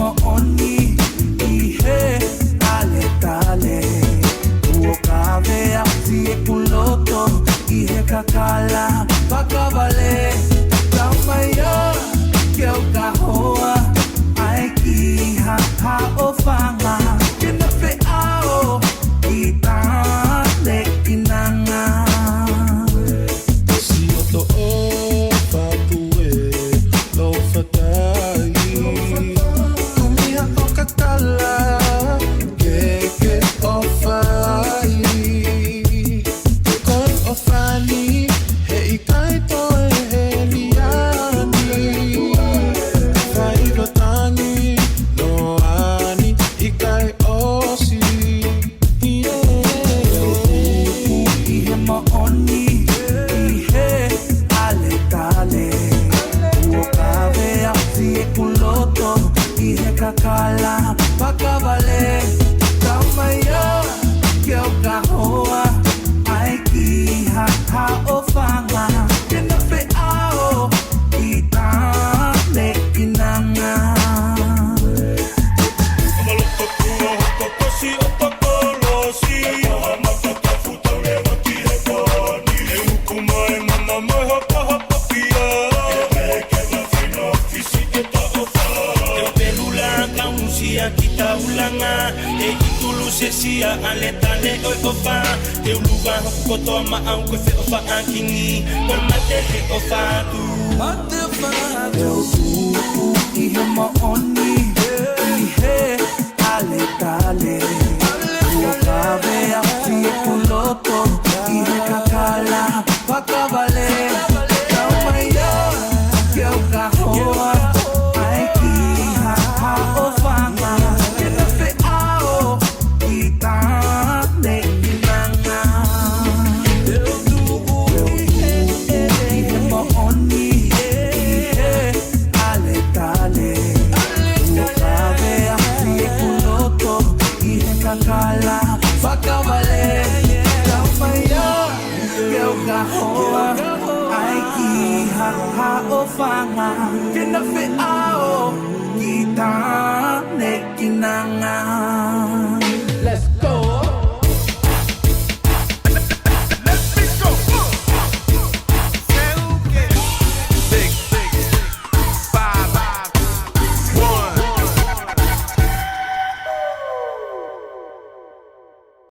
maoni ihe ale tale uokave asie kuloto ihe kakala pakavale tamaya keu kahoa aiki ha ofanga kenafe ao kita lekinanga Siyoto o fatue lo fatai Kumiha o kakala keke o fai Kon o fani he ikai to e liani Fai lo tani no ani ikai o si ihe maoni ihe ale tale uokave asie kuloto ihe kakala pakavale tamaya keu kahoa aiki ha ofanga kenafe ao kita lekinanga Kita ulanga e itulu se sia aletane oi ofa te uluga koto ma au ko fe ofa akingi por mate te ofa tu eu ihe maoni ihe ale tale uokave asie kuloto ihe kakala pakavale tamaya keu kahoa aiki ha ofanga kenafe ao kita lekinanga ihe maoni ihe ale tale uokave asie kuloto ihe kakala pakavale tamaya keu kahoa aiki ha ofanga kenafe ao kita lekinanga